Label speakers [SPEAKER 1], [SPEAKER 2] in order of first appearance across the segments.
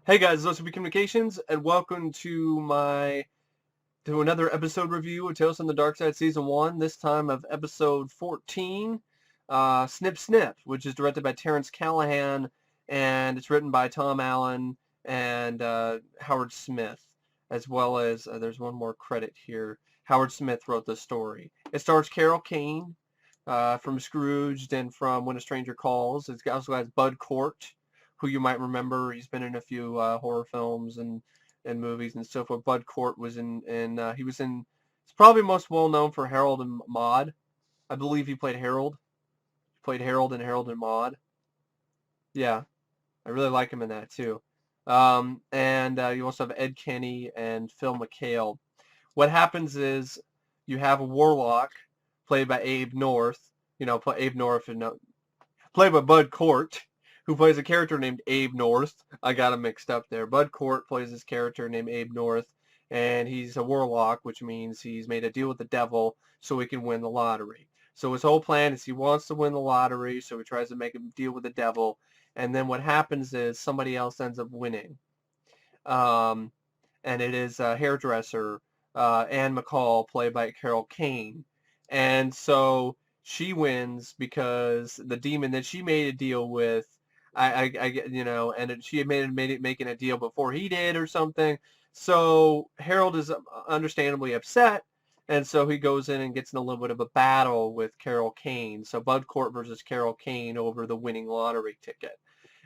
[SPEAKER 1] Hey guys, this is Communications, and welcome to another episode review of Tales from the Darkside Season 1, this time of episode 14, Snip Snip, which is directed by Terence Calahan, and it's written by Tom Allen and Howard Smith, as well as, there's one more credit here, Howard Smith wrote the story. It stars Carol Kane from Scrooged and from When a Stranger Calls. It also has Bud Cort, who you might remember. He's been in a few horror films and movies and so forth. Bud Cort was he was in, he's probably most well known for Harold and Maude. I believe he played Harold. He played Harold in Harold and Maude. Yeah, I really like him in that too. And you also have Ed Kenney and Phil Micale. What happens is you have a warlock played by Abe North. Abe North, played by Bud Cort, who plays a character named Abe North. I got him mixed up there. Bud Cort plays this character named Abe North, and he's a warlock, which means he's made a deal with the devil so he can win the lottery. So his whole plan is he wants to win the lottery, so he tries to make a deal with the devil, and then what happens is somebody else ends up winning. Um, and it is a hairdresser, Anne McCall, played by Carol Kane. And so she wins because the demon that she made a deal with, she had making a deal before he did or something. So Harold is understandably upset, and so he goes in and gets in a little bit of a battle with Carol Kane. So Bud Cort versus Carol Kane over the winning lottery ticket.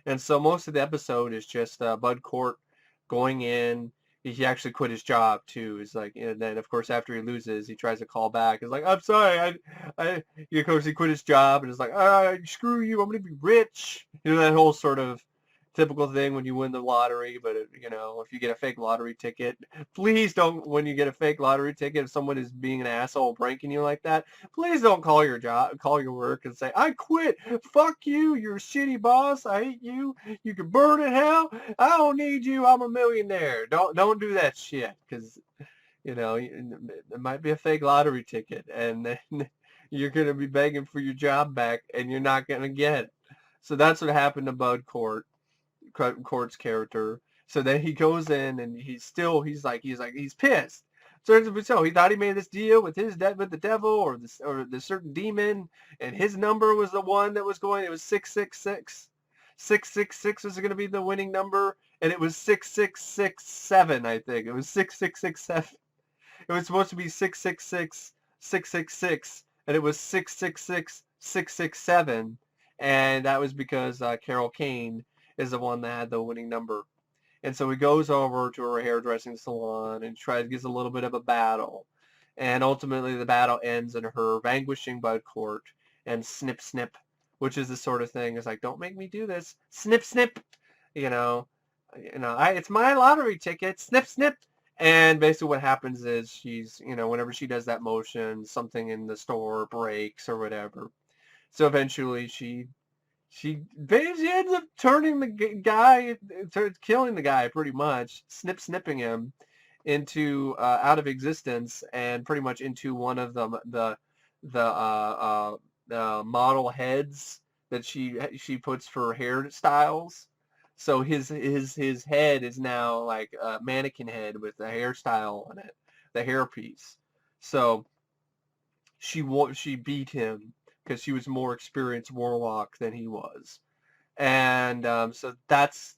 [SPEAKER 1] And so most of the episode is just Bud Cort going in. He actually quit his job too. He's like, and then of course after he loses, he tries to call back. He's like, I'm sorry, of course he quit his job and is like, screw you, I'm gonna be rich. That whole sort of typical thing when you win the lottery. But if you get a fake lottery ticket, please don't. When you get a fake lottery ticket, if someone is being an asshole pranking you like that, please don't call your work and say, I quit. Fuck you. You're a shitty boss. I hate you. You can burn in hell. I don't need you. I'm a millionaire. Don't do that shit, because it might be a fake lottery ticket, and then you're gonna be begging for your job back, and you're not gonna get it. So that's what happened to Bud Cort's character. So then he goes in and he's pissed. Turns out so he thought he made this deal with the devil or the certain demon, and his number was the one that was going. It was 666. 666 was going to be the winning number, and it was 6667. I think it was 6667. It was supposed to be 666 and it was 666 and that was because Carol Kane is the one that had the winning number. And so he goes over to her hairdressing salon and gets a little bit of a battle. And ultimately the battle ends in her vanquishing Bud Cort and Snip Snip, which is the sort of thing. It's like, don't make me do this. Snip Snip. You know, it's my lottery ticket. Snip Snip. And basically what happens is whenever she does that motion, something in the store breaks or whatever. So eventually she ends up turning the guy, killing the guy pretty much, snipping him into out of existence, and pretty much into one of the model heads that she puts for hairstyles. So his head is now like a mannequin head with a hairstyle on it, the hairpiece. So she beat him because she was more experienced warlock than he was. And so that's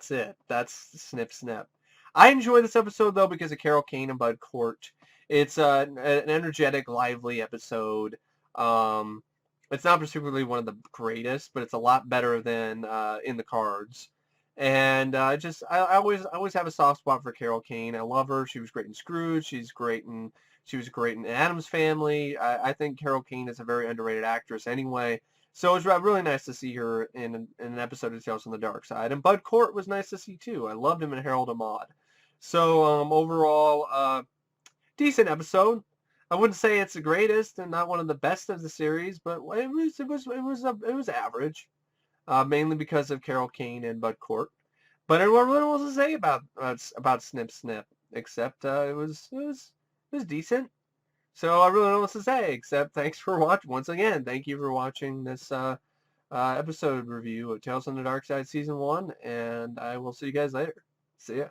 [SPEAKER 1] it. That's Snip Snip. I enjoy this episode though because of Carol Kane and Bud Cort. It's an energetic, lively episode. Um, it's not particularly one of the greatest, but it's a lot better than In the Cards. And I always have a soft spot for Carol Kane. I love her. She was great in Scrooge. She was great in Addams Family. I think Carol Kane is a very underrated actress anyway. So it was really nice to see her in an episode of Tales from the Darkside. And Bud Cort was nice to see too. I loved him in Harold and Maude. So overall, decent episode. I wouldn't say it's the greatest and not one of the best of the series, but it was average, mainly because of Carol Kane and Bud Cort. But everyone really wants to say about Snip Snip, except it was decent. So I really don't know what to say, except thanks for watching. Once again, thank you for watching this episode review of Tales from the Darkside Season 1, and I will see you guys later. See ya.